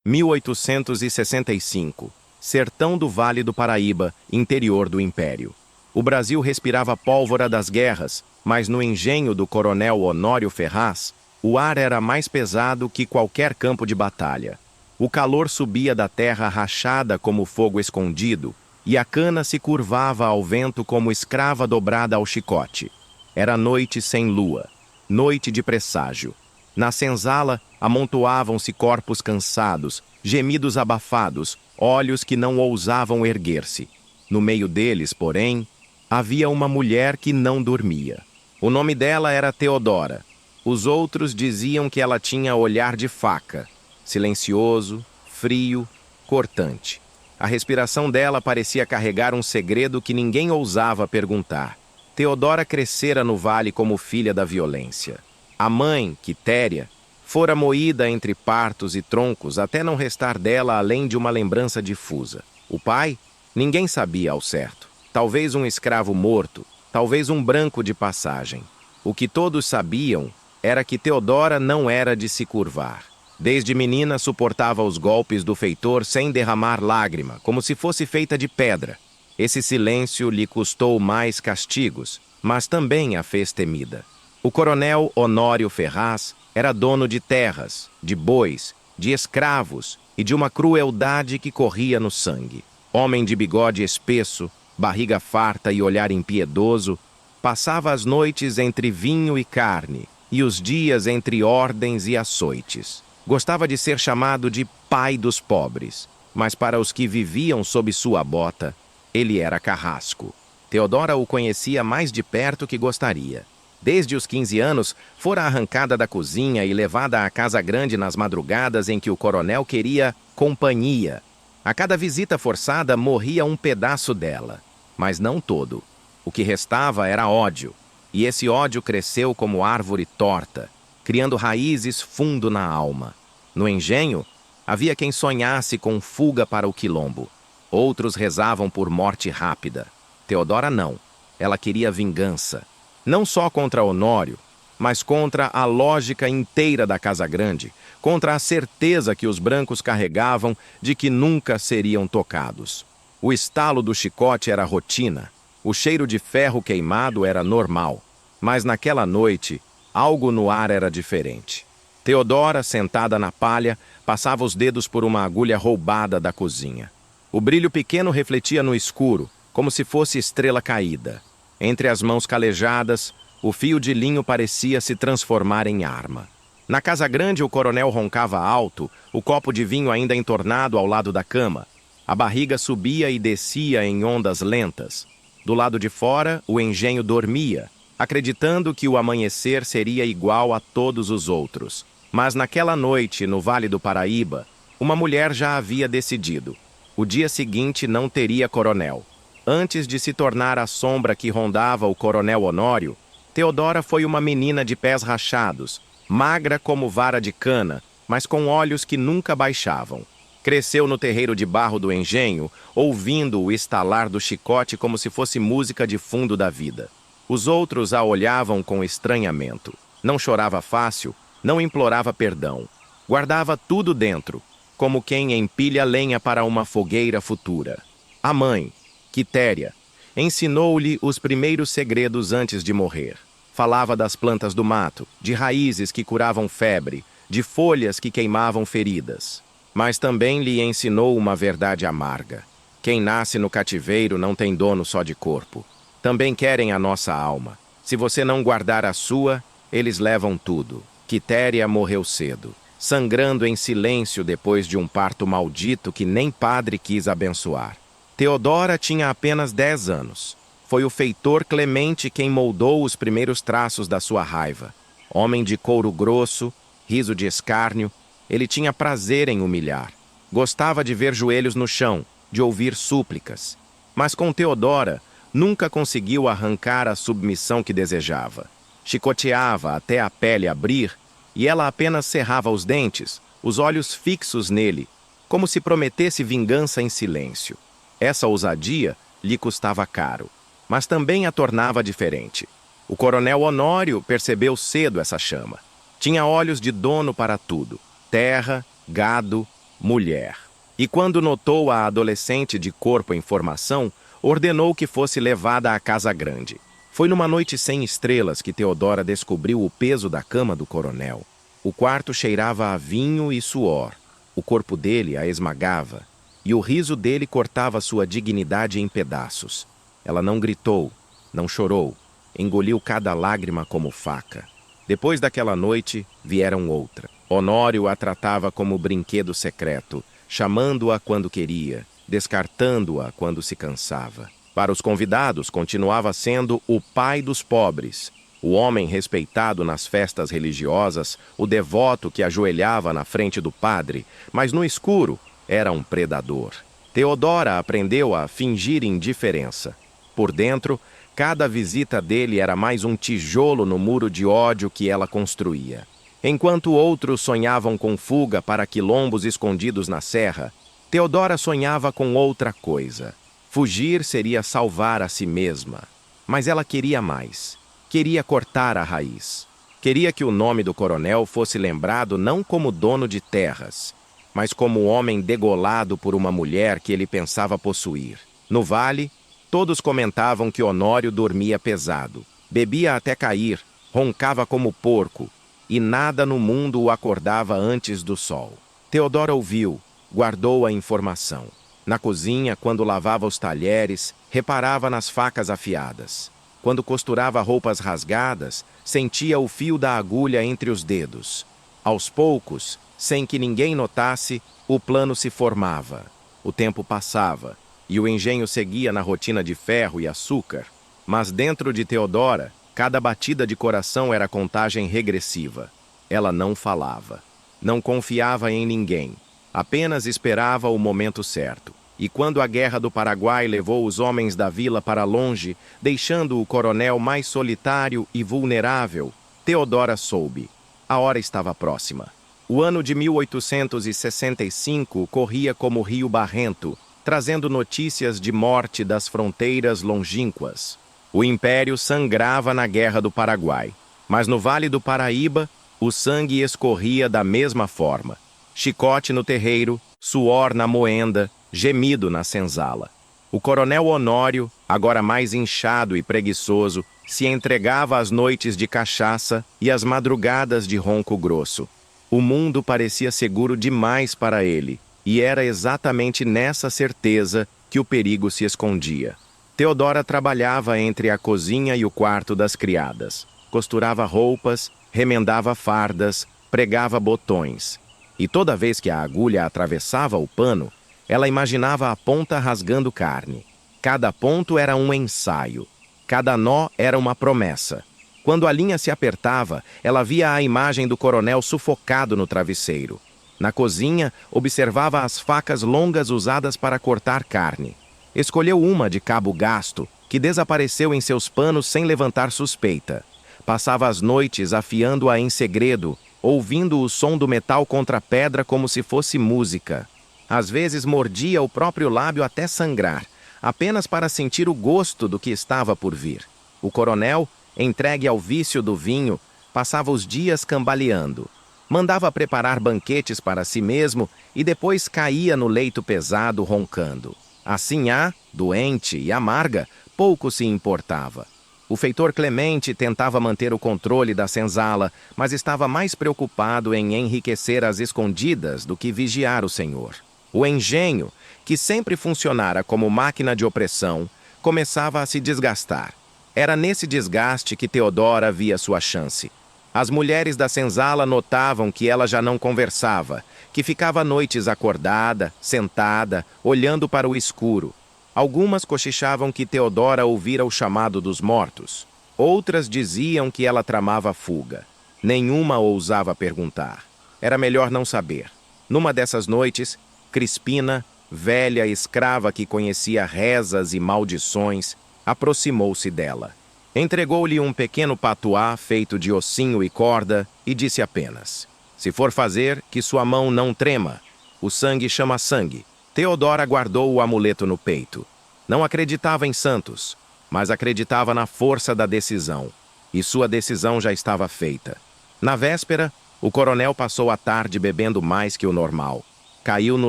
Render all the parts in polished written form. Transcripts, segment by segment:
1865. Sertão do Vale do Paraíba, interior do Império. O Brasil respirava a pólvora das guerras, mas no engenho do coronel Honório Ferraz, o ar era mais pesado que qualquer campo de batalha. O calor subia da terra rachada como fogo escondido, e a cana se curvava ao vento como escrava dobrada ao chicote. Era noite sem lua, noite de presságio. Na senzala amontoavam-se corpos cansados, gemidos abafados, olhos que não ousavam erguer-se. No meio deles, porém, havia uma mulher que não dormia. O nome dela era Teodora. Os outros diziam que ela tinha olhar de faca, silencioso, frio, cortante. A respiração dela parecia carregar um segredo que ninguém ousava perguntar. Teodora crescera no vale como filha da violência. A mãe, Quitéria, fora moída entre partos e troncos até não restar dela além de uma lembrança difusa. O pai? Ninguém sabia ao certo. Talvez um escravo morto, talvez um branco de passagem. O que todos sabiam era que Teodora não era de se curvar. Desde menina suportava os golpes do feitor sem derramar lágrima, como se fosse feita de pedra. Esse silêncio lhe custou mais castigos, mas também a fez temida. O coronel Honório Ferraz era dono de terras, de bois, de escravos e de uma crueldade que corria no sangue. Homem de bigode espesso, barriga farta e olhar impiedoso, passava as noites entre vinho e carne e os dias entre ordens e açoites. Gostava de ser chamado de pai dos pobres, mas para os que viviam sob sua bota, ele era carrasco. Teodora o conhecia mais de perto que gostaria. Desde os 15 anos, fora arrancada da cozinha e levada à casa grande nas madrugadas em que o coronel queria companhia. A cada visita forçada morria um pedaço dela, mas não todo. O que restava era ódio, e esse ódio cresceu como árvore torta, criando raízes fundo na alma. No engenho, havia quem sonhasse com fuga para o quilombo. Outros rezavam por morte rápida. Teodora não. Ela queria vingança. Não só contra Honório, mas contra a lógica inteira da Casa Grande, contra a certeza que os brancos carregavam de que nunca seriam tocados. O estalo do chicote era rotina, o cheiro de ferro queimado era normal, mas naquela noite, algo no ar era diferente. Teodora, sentada na palha, passava os dedos por uma agulha roubada da cozinha. O brilho pequeno refletia no escuro, como se fosse estrela caída. Entre as mãos calejadas, o fio de linho parecia se transformar em arma. Na casa grande, o coronel roncava alto, o copo de vinho ainda entornado ao lado da cama. A barriga subia e descia em ondas lentas. Do lado de fora, o engenho dormia, acreditando que o amanhecer seria igual a todos os outros. Mas naquela noite, no Vale do Paraíba, uma mulher já havia decidido. O dia seguinte não teria coronel. Antes de se tornar a sombra que rondava o coronel Honório, Teodora foi uma menina de pés rachados, magra como vara de cana, mas com olhos que nunca baixavam. Cresceu no terreiro de barro do engenho, ouvindo o estalar do chicote como se fosse música de fundo da vida. Os outros a olhavam com estranhamento. Não chorava fácil, não implorava perdão. Guardava tudo dentro, como quem empilha lenha para uma fogueira futura. A mãe, Quitéria, ensinou-lhe os primeiros segredos antes de morrer. Falava das plantas do mato, de raízes que curavam febre, de folhas que queimavam feridas. Mas também lhe ensinou uma verdade amarga. Quem nasce no cativeiro não tem dono só de corpo. Também querem a nossa alma. Se você não guardar a sua, eles levam tudo. Quitéria morreu cedo, sangrando em silêncio depois de um parto maldito que nem padre quis abençoar. Teodora tinha apenas 10 anos. Foi o feitor Clemente quem moldou os primeiros traços da sua raiva. Homem de couro grosso, riso de escárnio, ele tinha prazer em humilhar. Gostava de ver joelhos no chão, de ouvir súplicas. Mas com Teodora, nunca conseguiu arrancar a submissão que desejava. Chicoteava até a pele abrir, e ela apenas cerrava os dentes, os olhos fixos nele, como se prometesse vingança em silêncio. Essa ousadia lhe custava caro, mas também a tornava diferente. O coronel Honório percebeu cedo essa chama. Tinha olhos de dono para tudo: terra, gado, mulher. E quando notou a adolescente de corpo em formação, ordenou que fosse levada à casa grande. Foi numa noite sem estrelas que Theodora descobriu o peso da cama do coronel. O quarto cheirava a vinho e suor. O corpo dele a esmagava, e o riso dele cortava sua dignidade em pedaços. Ela não gritou, não chorou, engoliu cada lágrima como faca. Depois daquela noite, vieram outra. Honório a tratava como brinquedo secreto, chamando-a quando queria, descartando-a quando se cansava. Para os convidados, continuava sendo o pai dos pobres, o homem respeitado nas festas religiosas, o devoto que ajoelhava na frente do padre, mas no escuro era um predador. Theodora aprendeu a fingir indiferença. Por dentro, cada visita dele era mais um tijolo no muro de ódio que ela construía. Enquanto outros sonhavam com fuga para quilombos escondidos na serra, Theodora sonhava com outra coisa. Fugir seria salvar a si mesma. Mas ela queria mais. Queria cortar a raiz. Queria que o nome do coronel fosse lembrado não como dono de terras, mas como homem degolado por uma mulher que ele pensava possuir. No vale, todos comentavam que Honório dormia pesado, bebia até cair, roncava como porco, e nada no mundo o acordava antes do sol. Theodora ouviu, guardou a informação. Na cozinha, quando lavava os talheres, reparava nas facas afiadas. Quando costurava roupas rasgadas, sentia o fio da agulha entre os dedos. Aos poucos, sem que ninguém notasse, o plano se formava. O tempo passava, e o engenho seguia na rotina de ferro e açúcar. Mas dentro de Theodora, cada batida de coração era contagem regressiva. Ela não falava. Não confiava em ninguém. Apenas esperava o momento certo. E quando a Guerra do Paraguai levou os homens da vila para longe, deixando o coronel mais solitário e vulnerável, Theodora soube. A hora estava próxima. O ano de 1865 corria como rio barrento, trazendo notícias de morte das fronteiras longínquas. O Império sangrava na Guerra do Paraguai, mas no Vale do Paraíba, o sangue escorria da mesma forma. Chicote no terreiro, suor na moenda, gemido na senzala. O coronel Honório, agora mais inchado e preguiçoso, se entregava às noites de cachaça e às madrugadas de ronco grosso. O mundo parecia seguro demais para ele, e era exatamente nessa certeza que o perigo se escondia. Theodora trabalhava entre a cozinha e o quarto das criadas. Costurava roupas, remendava fardas, pregava botões. E toda vez que a agulha atravessava o pano, ela imaginava a ponta rasgando carne. Cada ponto era um ensaio. Cada nó era uma promessa. Quando a linha se apertava, ela via a imagem do coronel sufocado no travesseiro. Na cozinha, observava as facas longas usadas para cortar carne. Escolheu uma de cabo gasto, que desapareceu em seus panos sem levantar suspeita. Passava as noites afiando-a em segredo, ouvindo o som do metal contra a pedra como se fosse música. Às vezes mordia o próprio lábio até sangrar, apenas para sentir o gosto do que estava por vir. O coronel, entregue ao vício do vinho, passava os dias cambaleando. Mandava preparar banquetes para si mesmo e depois caía no leito pesado roncando. Assim doente e amarga, pouco se importava. O feitor Clemente tentava manter o controle da senzala, mas estava mais preocupado em enriquecer às escondidas do que vigiar o senhor. O engenho, que sempre funcionara como máquina de opressão, começava a se desgastar. Era nesse desgaste que Theodora via sua chance. As mulheres da senzala notavam que ela já não conversava, que ficava noites acordada, sentada, olhando para o escuro. Algumas cochichavam que Theodora ouvira o chamado dos mortos. Outras diziam que ela tramava fuga. Nenhuma ousava perguntar. Era melhor não saber. Numa dessas noites, Crispina, velha escrava que conhecia rezas e maldições, aproximou-se dela. Entregou-lhe um pequeno patuá feito de ossinho e corda e disse apenas: "Se for fazer, que sua mão não trema. O sangue chama sangue." Theodora guardou o amuleto no peito. Não acreditava em santos, mas acreditava na força da decisão. E sua decisão já estava feita. Na véspera, o coronel passou a tarde bebendo mais que o normal. Caiu no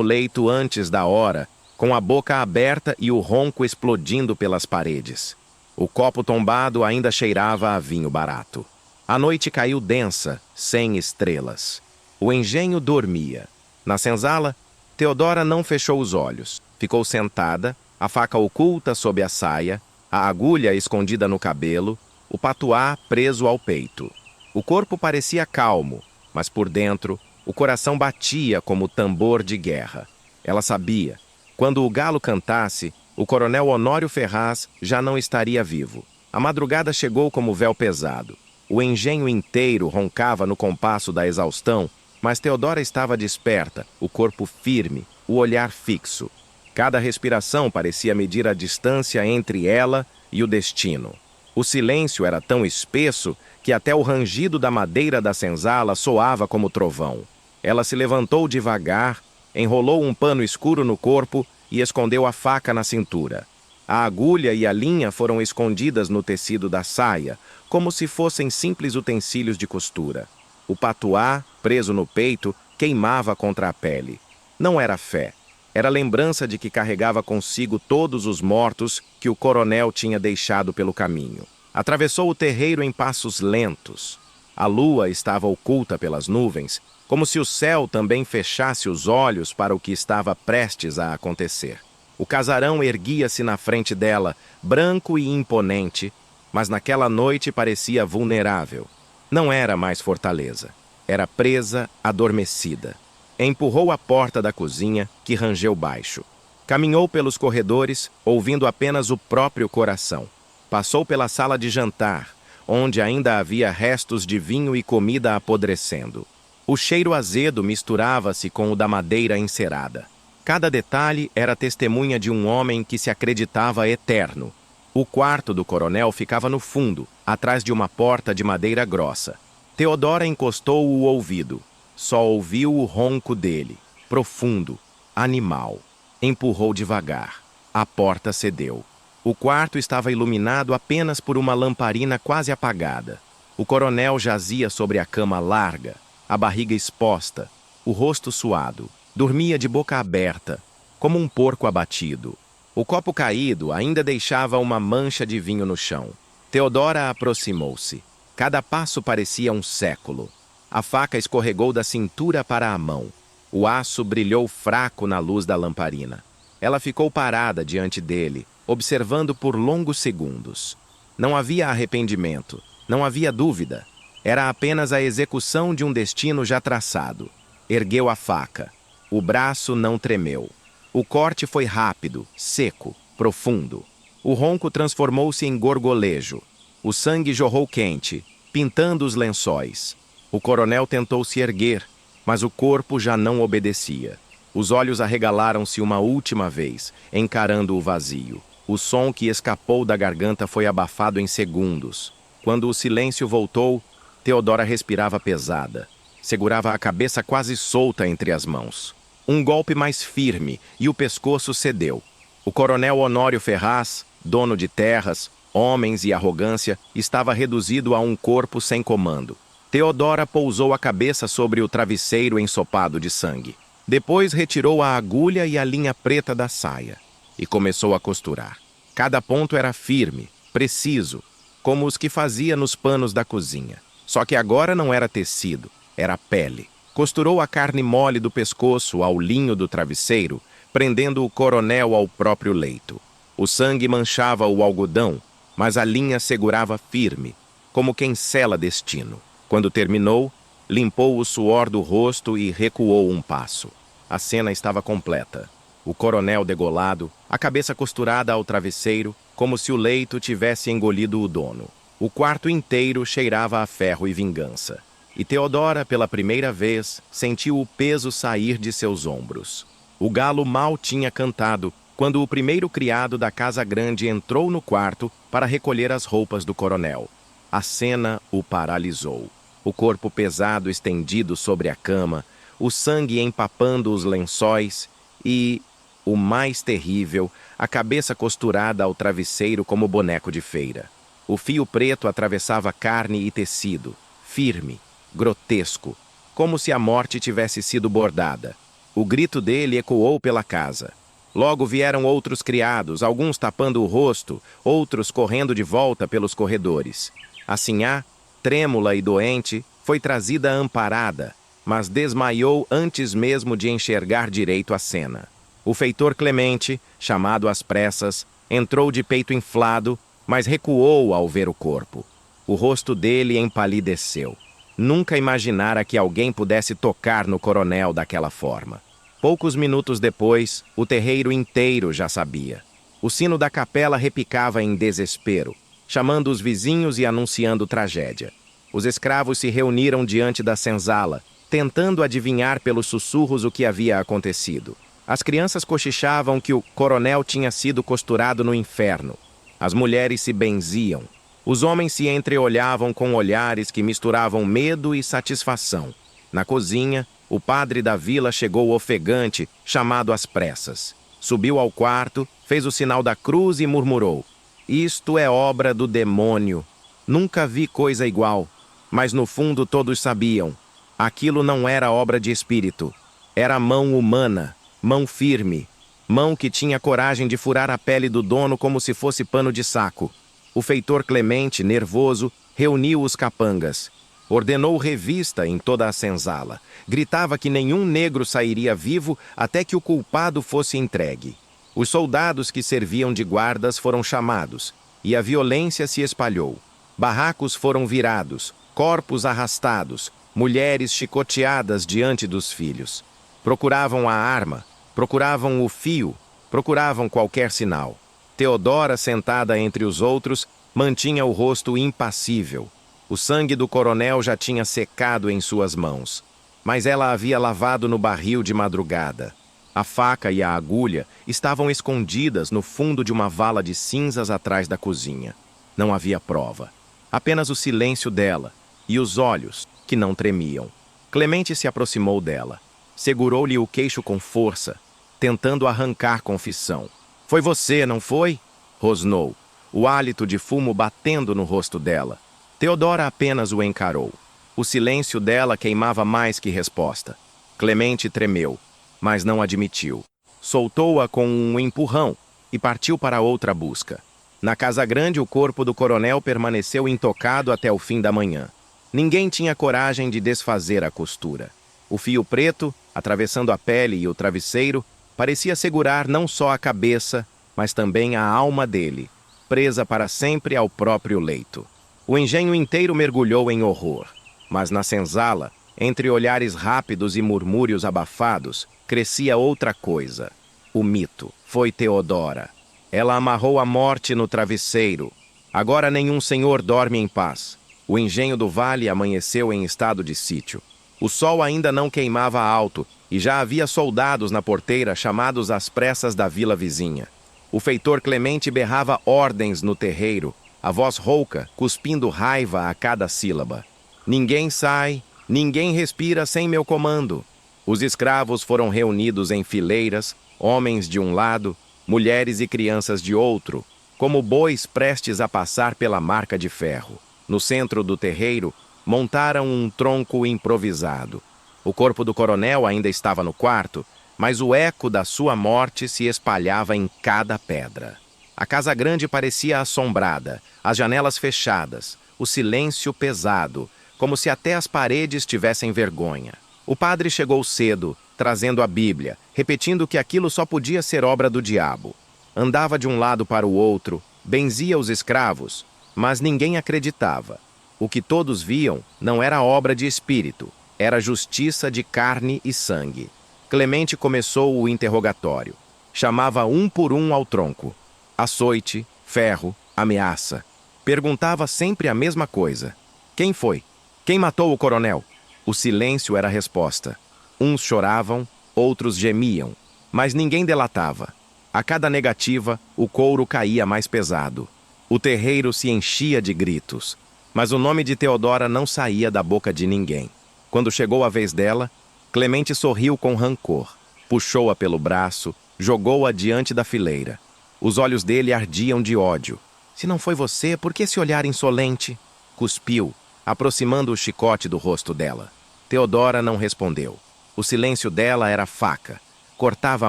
leito antes da hora, com a boca aberta e o ronco explodindo pelas paredes. O copo tombado ainda cheirava a vinho barato. A noite caiu densa, sem estrelas. O engenho dormia. Na senzala, Teodora não fechou os olhos. Ficou sentada, a faca oculta sob a saia, a agulha escondida no cabelo, o patuá preso ao peito. O corpo parecia calmo, mas por dentro, o coração batia como tambor de guerra. Ela sabia. Quando o galo cantasse, o coronel Honório Ferraz já não estaria vivo. A madrugada chegou como véu pesado. O engenho inteiro roncava no compasso da exaustão, mas Teodora estava desperta, o corpo firme, o olhar fixo. Cada respiração parecia medir a distância entre ela e o destino. O silêncio era tão espesso que até o rangido da madeira da senzala soava como trovão. Ela se levantou devagar, enrolou um pano escuro no corpo e escondeu a faca na cintura. A agulha e a linha foram escondidas no tecido da saia, como se fossem simples utensílios de costura. O patuá, preso no peito, queimava contra a pele. Não era fé. Era lembrança de que carregava consigo todos os mortos que o coronel tinha deixado pelo caminho. Atravessou o terreiro em passos lentos. A lua estava oculta pelas nuvens, como se o céu também fechasse os olhos para o que estava prestes a acontecer. O casarão erguia-se na frente dela, branco e imponente, mas naquela noite parecia vulnerável. Não era mais fortaleza. Era presa, adormecida. Empurrou a porta da cozinha, que rangeu baixo. Caminhou pelos corredores, ouvindo apenas o próprio coração. Passou pela sala de jantar, onde ainda havia restos de vinho e comida apodrecendo. O cheiro azedo misturava-se com o da madeira encerada. Cada detalhe era testemunha de um homem que se acreditava eterno. O quarto do coronel ficava no fundo, atrás de uma porta de madeira grossa. Teodora encostou o ouvido. Só ouviu o ronco dele, profundo, animal. Empurrou devagar. A porta cedeu. O quarto estava iluminado apenas por uma lamparina quase apagada. O coronel jazia sobre a cama larga, a barriga exposta, o rosto suado. Dormia de boca aberta, como um porco abatido. O copo caído ainda deixava uma mancha de vinho no chão. Teodora aproximou-se. Cada passo parecia um século. A faca escorregou da cintura para a mão. O aço brilhou fraco na luz da lamparina. Ela ficou parada diante dele, observando por longos segundos. Não havia arrependimento, não havia dúvida. Era apenas a execução de um destino já traçado. Ergueu a faca. O braço não tremeu. O corte foi rápido, seco, profundo. O ronco transformou-se em gorgolejo. O sangue jorrou quente, pintando os lençóis. O coronel tentou se erguer, mas o corpo já não obedecia. Os olhos arregalaram-se uma última vez, encarando o vazio. O som que escapou da garganta foi abafado em segundos. Quando o silêncio voltou, Teodora respirava pesada. Segurava a cabeça quase solta entre as mãos. Um golpe mais firme e o pescoço cedeu. O coronel Honório Ferraz, dono de terras, homens e arrogância, estava reduzido a um corpo sem comando. Teodora pousou a cabeça sobre o travesseiro ensopado de sangue. Depois retirou a agulha e a linha preta da saia e começou a costurar. Cada ponto era firme, preciso, como os que fazia nos panos da cozinha. Só que agora não era tecido, era pele. Costurou a carne mole do pescoço ao linho do travesseiro, prendendo o coronel ao próprio leito. O sangue manchava o algodão, mas a linha segurava firme, como quem sela destino. Quando terminou, limpou o suor do rosto e recuou um passo. A cena estava completa. O coronel degolado, a cabeça costurada ao travesseiro, como se o leito tivesse engolido o dono. O quarto inteiro cheirava a ferro e vingança. E Teodora, pela primeira vez, sentiu o peso sair de seus ombros. O galo mal tinha cantado quando o primeiro criado da casa grande entrou no quarto para recolher as roupas do coronel. A cena o paralisou. O corpo pesado estendido sobre a cama, o sangue empapando os lençóis e, o mais terrível, a cabeça costurada ao travesseiro como boneco de feira. O fio preto atravessava carne e tecido, firme, grotesco, como se a morte tivesse sido bordada. O grito dele ecoou pela casa. Logo vieram outros criados, alguns tapando o rosto, outros correndo de volta pelos corredores. A sinhá, trêmula e doente, foi trazida amparada, mas desmaiou antes mesmo de enxergar direito a cena. O feitor Clemente, chamado às pressas, entrou de peito inflado, mas recuou ao ver o corpo. O rosto dele empalideceu. Nunca imaginara que alguém pudesse tocar no coronel daquela forma. Poucos minutos depois, o terreiro inteiro já sabia. O sino da capela repicava em desespero, chamando os vizinhos e anunciando tragédia. Os escravos se reuniram diante da senzala, tentando adivinhar pelos sussurros o que havia acontecido. As crianças cochichavam que o coronel tinha sido costurado no inferno. As mulheres se benziam. Os homens se entreolhavam com olhares que misturavam medo e satisfação. Na cozinha, o padre da vila chegou ofegante, chamado às pressas. Subiu ao quarto, fez o sinal da cruz e murmurou: "Isto é obra do demônio. Nunca vi coisa igual." Mas no fundo todos sabiam. Aquilo não era obra de espírito. Era mão humana, mão firme, mão que tinha coragem de furar a pele do dono como se fosse pano de saco. O feitor Clemente, nervoso, reuniu os capangas. Ordenou revista em toda a senzala. Gritava que nenhum negro sairia vivo até que o culpado fosse entregue. Os soldados que serviam de guardas foram chamados, e a violência se espalhou. Barracos foram virados, corpos arrastados, mulheres chicoteadas diante dos filhos. Procuravam a arma, procuravam o fio, procuravam qualquer sinal. Teodora, sentada entre os outros, mantinha o rosto impassível. O sangue do coronel já tinha secado em suas mãos, mas ela havia lavado no barril de madrugada. A faca e a agulha estavam escondidas no fundo de uma vala de cinzas atrás da cozinha. Não havia prova. Apenas o silêncio dela e os olhos, que não tremiam. Clemente se aproximou dela. Segurou-lhe o queixo com força, tentando arrancar confissão. "Foi você, não foi?" rosnou, o hálito de fumo batendo no rosto dela. Teodora apenas o encarou. O silêncio dela queimava mais que resposta. Clemente tremeu, mas não admitiu. Soltou-a com um empurrão e partiu para outra busca. Na casa grande, o corpo do coronel permaneceu intocado até o fim da manhã. Ninguém tinha coragem de desfazer a costura. O fio preto, atravessando a pele e o travesseiro, parecia segurar não só a cabeça, mas também a alma dele, presa para sempre ao próprio leito. O engenho inteiro mergulhou em horror, mas na senzala, entre olhares rápidos e murmúrios abafados, crescia outra coisa. O mito. Foi Teodora. Ela amarrou a morte no travesseiro. Agora nenhum senhor dorme em paz. O engenho do vale amanheceu em estado de sítio. O sol ainda não queimava alto e já havia soldados na porteira chamados às pressas da vila vizinha. O feitor Clemente berrava ordens no terreiro, a voz rouca, cuspindo raiva a cada sílaba. "Ninguém sai, ninguém respira sem meu comando." Os escravos foram reunidos em fileiras, homens de um lado, mulheres e crianças de outro, como bois prestes a passar pela marca de ferro. No centro do terreiro, montaram um tronco improvisado. O corpo do coronel ainda estava no quarto, mas o eco da sua morte se espalhava em cada pedra. A casa grande parecia assombrada, as janelas fechadas, o silêncio pesado, como se até as paredes tivessem vergonha. O padre chegou cedo, trazendo a Bíblia, repetindo que aquilo só podia ser obra do diabo. Andava de um lado para o outro, benzia os escravos, mas ninguém acreditava. O que todos viam não era obra de espírito, era justiça de carne e sangue. Clemente começou o interrogatório. Chamava um por um ao tronco. Açoite, ferro, ameaça. Perguntava sempre a mesma coisa. Quem foi? Quem matou o coronel? O silêncio era a resposta. Uns choravam, outros gemiam, mas ninguém delatava. A cada negativa, o couro caía mais pesado. O terreiro se enchia de gritos, mas o nome de Teodora não saía da boca de ninguém. Quando chegou a vez dela, Clemente sorriu com rancor, puxou-a pelo braço, jogou-a diante da fileira. Os olhos dele ardiam de ódio. "Se não foi você, por que esse olhar insolente?" Cuspiu, aproximando o chicote do rosto dela. Teodora não respondeu. O silêncio dela era faca, cortava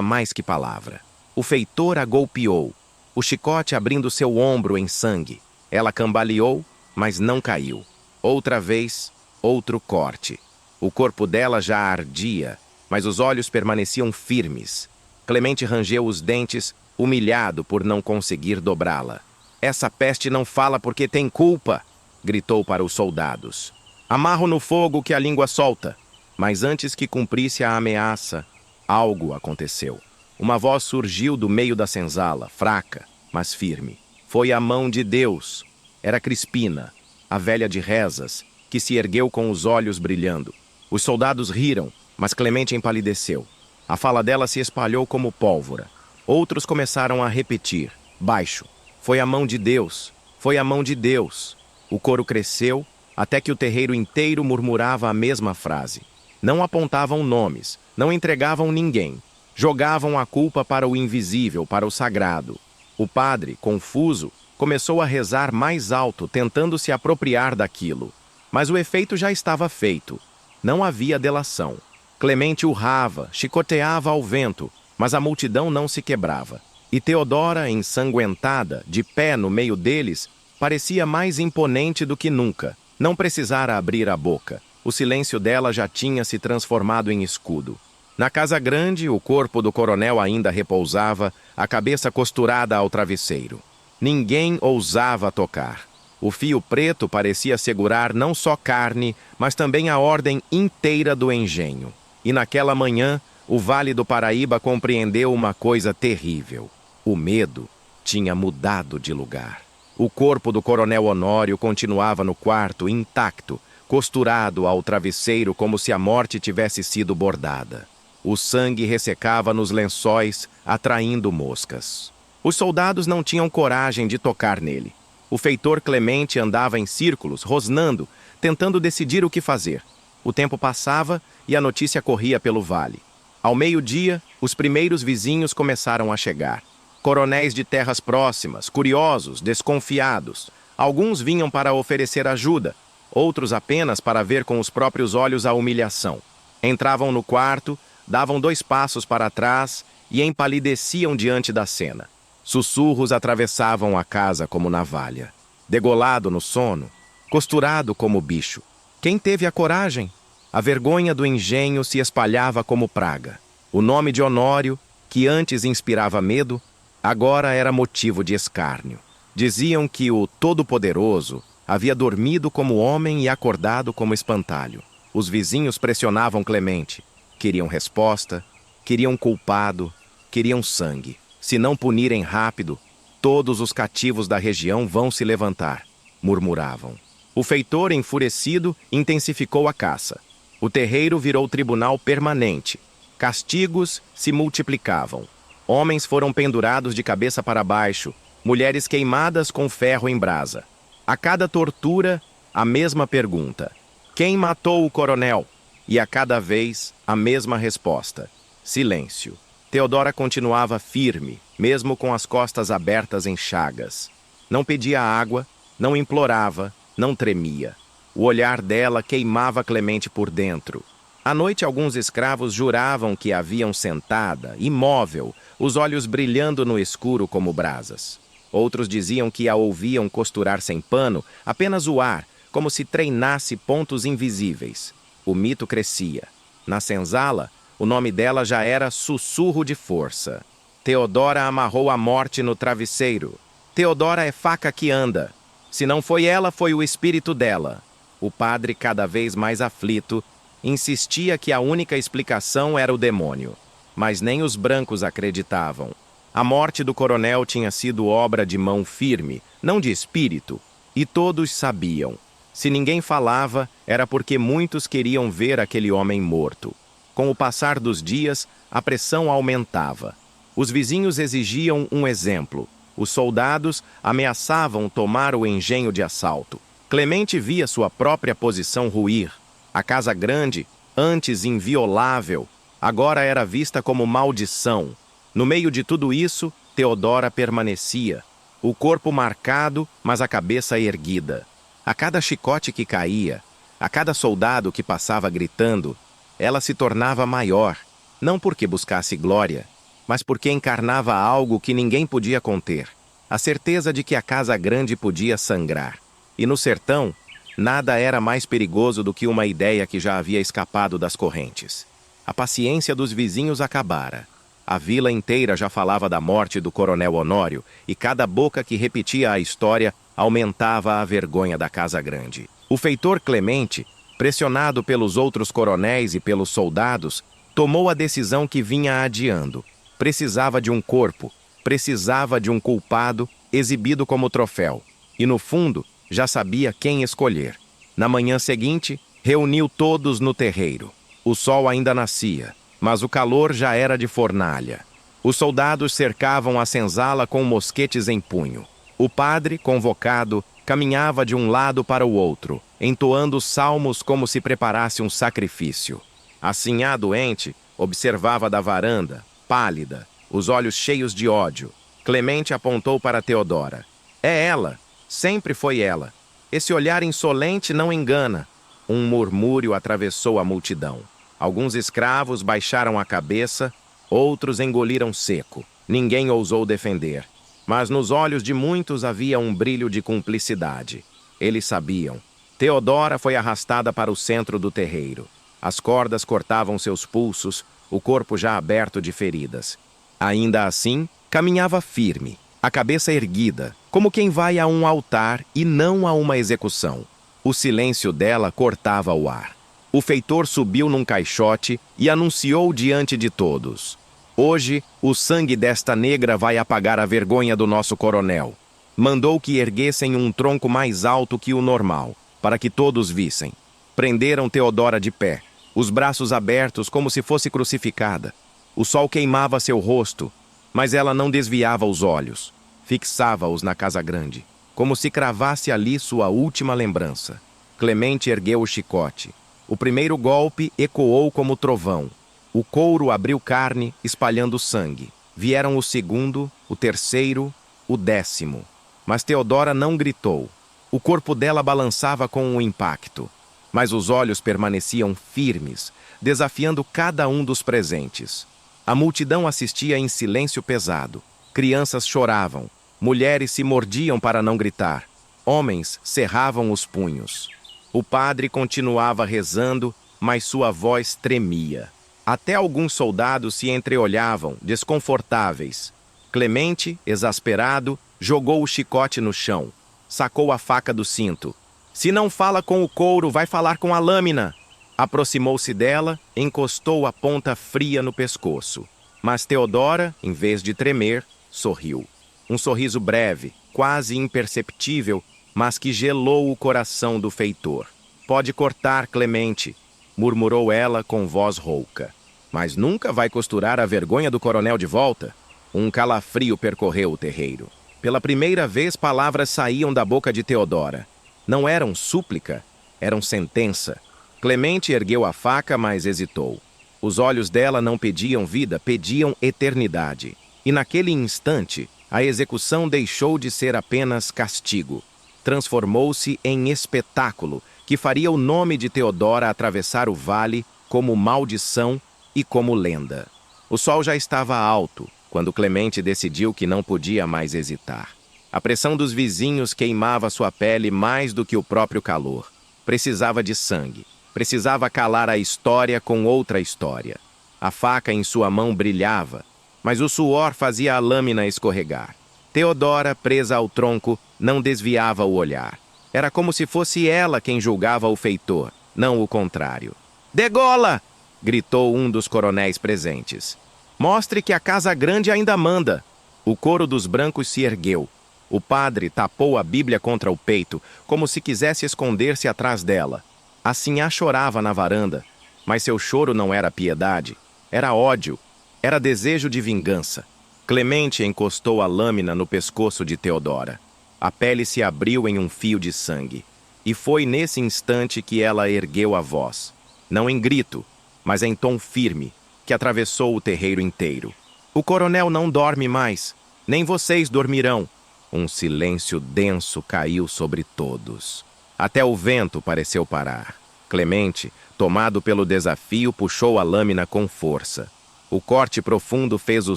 mais que palavra. O feitor a golpeou, o chicote abrindo seu ombro em sangue. Ela cambaleou, mas não caiu. Outra vez, outro corte. O corpo dela já ardia, mas os olhos permaneciam firmes. Clemente rangeu os dentes, humilhado por não conseguir dobrá-la. "Essa peste não fala porque tem culpa!" gritou para os soldados. "Amarro no fogo que a língua solta." Mas antes que cumprisse a ameaça, algo aconteceu. Uma voz surgiu do meio da senzala, fraca, mas firme. Foi a mão de Deus. Era Crispina, a velha de rezas, que se ergueu com os olhos brilhando. Os soldados riram, mas Clemente empalideceu. A fala dela se espalhou como pólvora. Outros começaram a repetir, baixo: "Foi a mão de Deus! Foi a mão de Deus!" O coro cresceu, até que o terreiro inteiro murmurava a mesma frase. Não apontavam nomes, não entregavam ninguém. Jogavam a culpa para o invisível, para o sagrado. O padre, confuso, começou a rezar mais alto, tentando se apropriar daquilo. Mas o efeito já estava feito. Não havia delação. Clemente urrava, chicoteava ao vento, mas a multidão não se quebrava. E Teodora, ensanguentada, de pé no meio deles, parecia mais imponente do que nunca. Não precisara abrir a boca. O silêncio dela já tinha se transformado em escudo. Na casa grande, o corpo do coronel ainda repousava, a cabeça costurada ao travesseiro. Ninguém ousava tocar. O fio preto parecia segurar não só carne, mas também a ordem inteira do engenho. E naquela manhã, o Vale do Paraíba compreendeu uma coisa terrível. O medo tinha mudado de lugar. O corpo do coronel Honório continuava no quarto, intacto, costurado ao travesseiro como se a morte tivesse sido bordada. O sangue ressecava nos lençóis, atraindo moscas. Os soldados não tinham coragem de tocar nele. O feitor Clemente andava em círculos, rosnando, tentando decidir o que fazer. O tempo passava e a notícia corria pelo vale. Ao meio-dia, os primeiros vizinhos começaram a chegar. Coronéis de terras próximas, curiosos, desconfiados. Alguns vinham para oferecer ajuda, outros apenas para ver com os próprios olhos a humilhação. Entravam no quarto, davam 2 passos para trás e empalideciam diante da cena. Sussurros atravessavam a casa como navalha. Degolado no sono, costurado como bicho. Quem teve a coragem? A vergonha do engenho se espalhava como praga. O nome de Honório, que antes inspirava medo, agora era motivo de escárnio. Diziam que o Todo-Poderoso havia dormido como homem e acordado como espantalho. Os vizinhos pressionavam Clemente. Queriam resposta, queriam culpado, queriam sangue. Se não punirem rápido, todos os cativos da região vão se levantar, murmuravam. O feitor, enfurecido, intensificou a caça. O terreiro virou tribunal permanente. Castigos se multiplicavam. Homens foram pendurados de cabeça para baixo, mulheres queimadas com ferro em brasa. A cada tortura, a mesma pergunta: quem matou o coronel? E a cada vez, a mesma resposta: silêncio. Teodora continuava firme, mesmo com as costas abertas em chagas. Não pedia água, não implorava, não tremia. O olhar dela queimava Clemente por dentro. À noite, alguns escravos juravam que a viam sentada, imóvel, os olhos brilhando no escuro como brasas. Outros diziam que a ouviam costurar sem pano, apenas o ar, como se treinasse pontos invisíveis. O mito crescia. Na senzala, o nome dela já era Sussurro de Força. Teodora amarrou a morte no travesseiro. Teodora é faca que anda. Se não foi ela, foi o espírito dela. O padre, cada vez mais aflito, insistia que a única explicação era o demônio. Mas nem os brancos acreditavam. A morte do coronel tinha sido obra de mão firme, não de espírito, e todos sabiam. Se ninguém falava, era porque muitos queriam ver aquele homem morto. Com o passar dos dias, a pressão aumentava. Os vizinhos exigiam um exemplo. Os soldados ameaçavam tomar o engenho de assalto. Clemente via sua própria posição ruir. A casa grande, antes inviolável, agora era vista como maldição. No meio de tudo isso, Teodora permanecia, o corpo marcado, mas a cabeça erguida. A cada chicote que caía, a cada soldado que passava gritando, ela se tornava maior, não porque buscasse glória, mas porque encarnava algo que ninguém podia conter, a certeza de que a casa grande podia sangrar. E no sertão, nada era mais perigoso do que uma ideia que já havia escapado das correntes. A paciência dos vizinhos acabara. A vila inteira já falava da morte do coronel Honório, e cada boca que repetia a história aumentava a vergonha da casa grande. O feitor Clemente, pressionado pelos outros coronéis e pelos soldados, tomou a decisão que vinha adiando. Precisava de um corpo, precisava de um culpado exibido como troféu. E no fundo, já sabia quem escolher. Na manhã seguinte, reuniu todos no terreiro. O sol ainda nascia, mas o calor já era de fornalha. Os soldados cercavam a senzala com mosquetes em punho. O padre, convocado, caminhava de um lado para o outro, entoando salmos como se preparasse um sacrifício. A sinhá doente observava da varanda, pálida, os olhos cheios de ódio. Clemente apontou para Teodora. É ela, sempre foi ela. Esse olhar insolente não engana. Um murmúrio atravessou a multidão. Alguns escravos baixaram a cabeça, outros engoliram seco. Ninguém ousou defender. Mas nos olhos de muitos havia um brilho de cumplicidade. Eles sabiam. Teodora foi arrastada para o centro do terreiro. As cordas cortavam seus pulsos, o corpo já aberto de feridas. Ainda assim, caminhava firme, a cabeça erguida, como quem vai a um altar e não a uma execução. O silêncio dela cortava o ar. O feitor subiu num caixote e anunciou diante de todos. Hoje, o sangue desta negra vai apagar a vergonha do nosso coronel. Mandou que erguessem um tronco mais alto que o normal, para que todos vissem. Prenderam Teodora de pé, os braços abertos como se fosse crucificada. O sol queimava seu rosto, mas ela não desviava os olhos. Fixava-os na casa grande, como se cravasse ali sua última lembrança. Clemente ergueu o chicote. O primeiro golpe ecoou como trovão. O couro abriu carne, espalhando sangue. Vieram o segundo, o terceiro, o 10º. Mas Teodora não gritou. O corpo dela balançava com o impacto. Mas os olhos permaneciam firmes, desafiando cada um dos presentes. A multidão assistia em silêncio pesado. Crianças choravam. Mulheres se mordiam para não gritar. Homens cerravam os punhos. O padre continuava rezando, mas sua voz tremia. Até alguns soldados se entreolhavam, desconfortáveis. Clemente, exasperado, jogou o chicote no chão. Sacou a faca do cinto. Se não fala com o couro, vai falar com a lâmina. Aproximou-se dela, encostou a ponta fria no pescoço. Mas Teodora, em vez de tremer, sorriu. Um sorriso breve, quase imperceptível, mas que gelou o coração do feitor. Pode cortar, Clemente, murmurou ela com voz rouca. Mas nunca vai costurar a vergonha do coronel de volta? Um calafrio percorreu o terreiro. Pela primeira vez, palavras saíam da boca de Teodora. Não eram súplica, eram sentença. Clemente ergueu a faca, mas hesitou. Os olhos dela não pediam vida, pediam eternidade. E naquele instante, a execução deixou de ser apenas castigo. Transformou-se em espetáculo que faria o nome de Teodora atravessar o vale como maldição e como lenda. O sol já estava alto, quando Clemente decidiu que não podia mais hesitar. A pressão dos vizinhos queimava sua pele mais do que o próprio calor. Precisava de sangue. Precisava calar a história com outra história. A faca em sua mão brilhava, mas o suor fazia a lâmina escorregar. Teodora, presa ao tronco, não desviava o olhar. Era como se fosse ela quem julgava o feitor, não o contrário. «Degola!» gritou um dos coronéis presentes. «Mostre que a casa grande ainda manda!» O coro dos brancos se ergueu. O padre tapou a Bíblia contra o peito, como se quisesse esconder-se atrás dela. A sinhá chorava na varanda, mas seu choro não era piedade, era ódio, era desejo de vingança. Clemente encostou a lâmina no pescoço de Teodora. A pele se abriu em um fio de sangue. E foi nesse instante que ela ergueu a voz. Não em grito, mas em tom firme, que atravessou o terreiro inteiro. O coronel não dorme mais, nem vocês dormirão. Um silêncio denso caiu sobre todos. Até o vento pareceu parar. Clemente, tomado pelo desafio, puxou a lâmina com força. O corte profundo fez o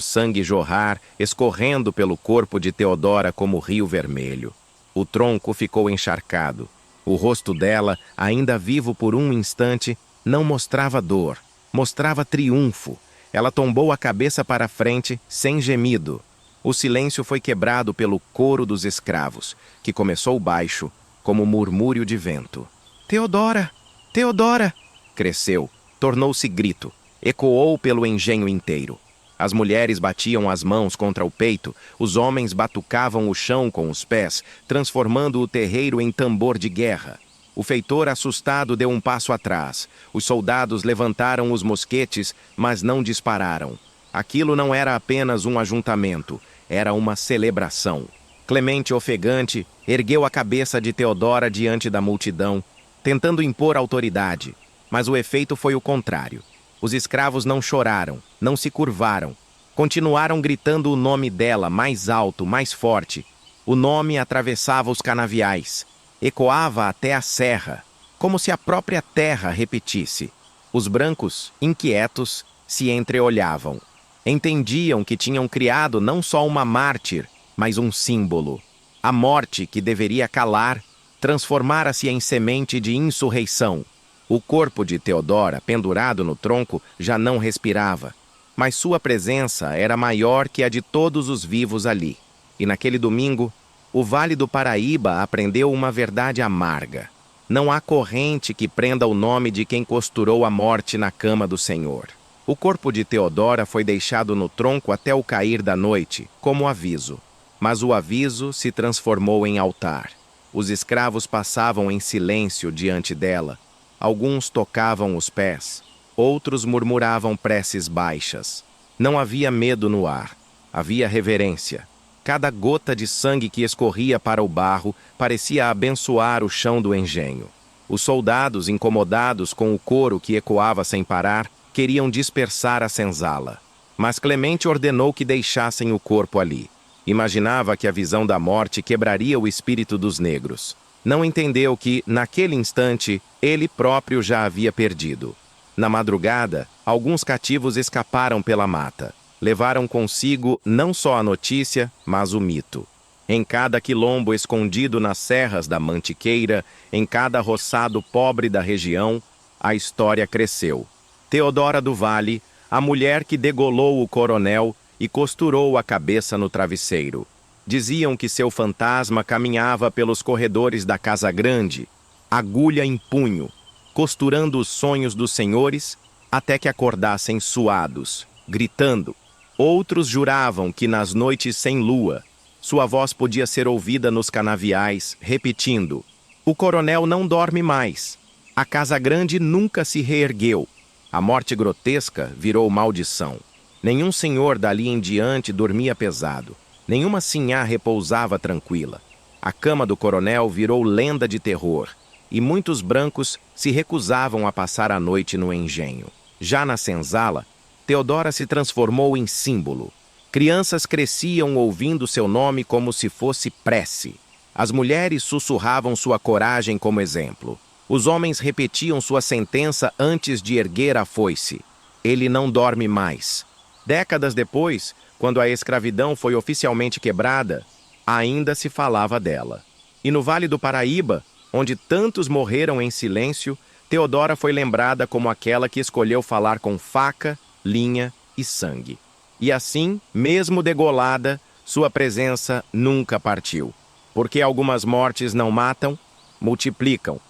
sangue jorrar, escorrendo pelo corpo de Theodora como rio vermelho. O tronco ficou encharcado. O rosto dela, ainda vivo por um instante, não mostrava dor, mostrava triunfo. Ela tombou a cabeça para a frente, sem gemido. O silêncio foi quebrado pelo coro dos escravos, que começou baixo, como murmúrio de vento. Theodora! Theodora! Cresceu, tornou-se grito, ecoou pelo engenho inteiro. As mulheres batiam as mãos contra o peito, os homens batucavam o chão com os pés, transformando o terreiro em tambor de guerra. O feitor, assustado, deu um passo atrás. Os soldados levantaram os mosquetes, mas não dispararam. Aquilo não era apenas um ajuntamento, era uma celebração. Clemente, ofegante, ergueu a cabeça de Theodora diante da multidão, tentando impor autoridade, mas o efeito foi o contrário. Os escravos não choraram, não se curvaram. Continuaram gritando o nome dela, mais alto, mais forte. O nome atravessava os canaviais. Ecoava até a serra, como se a própria terra repetisse. Os brancos, inquietos, se entreolhavam. Entendiam que tinham criado não só uma mártir, mas um símbolo. A morte, que deveria calar, transformara-se em semente de insurreição. O corpo de Theodora, pendurado no tronco, já não respirava, mas sua presença era maior que a de todos os vivos ali. E naquele domingo, o Vale do Paraíba aprendeu uma verdade amarga. Não há corrente que prenda o nome de quem costurou a morte na cama do Senhor. O corpo de Theodora foi deixado no tronco até o cair da noite, como aviso. Mas o aviso se transformou em altar. Os escravos passavam em silêncio diante dela. Alguns tocavam os pés, outros murmuravam preces baixas. Não havia medo no ar, havia reverência. Cada gota de sangue que escorria para o barro parecia abençoar o chão do engenho. Os soldados, incomodados com o coro que ecoava sem parar, queriam dispersar a senzala. Mas Clemente ordenou que deixassem o corpo ali. Imaginava que a visão da morte quebraria o espírito dos negros. Não entendeu que, naquele instante, ele próprio já havia perdido. Na madrugada, alguns cativos escaparam pela mata. Levaram consigo não só a notícia, mas o mito. Em cada quilombo escondido nas serras da Mantiqueira, em cada roçado pobre da região, a história cresceu. Theodora do Vale, a mulher que degolou o coronel e costurou a cabeça no travesseiro. Diziam que seu fantasma caminhava pelos corredores da Casa Grande, agulha em punho, costurando os sonhos dos senhores até que acordassem suados, gritando. Outros juravam que nas noites sem lua, sua voz podia ser ouvida nos canaviais, repetindo: "O coronel não dorme mais. A Casa Grande nunca se reergueu." A morte grotesca virou maldição. Nenhum senhor dali em diante dormia pesado. Nenhuma sinhá repousava tranquila. A cama do coronel virou lenda de terror, e muitos brancos se recusavam a passar a noite no engenho. Já na senzala, Theodora se transformou em símbolo. Crianças cresciam ouvindo seu nome como se fosse prece. As mulheres sussurravam sua coragem como exemplo. Os homens repetiam sua sentença antes de erguer a foice: "Ele não dorme mais." Décadas depois, quando a escravidão foi oficialmente quebrada, ainda se falava dela. E no Vale do Paraíba, onde tantos morreram em silêncio, Theodora foi lembrada como aquela que escolheu falar com faca, linha e sangue. E assim, mesmo degolada, sua presença nunca partiu. Porque algumas mortes não matam, multiplicam.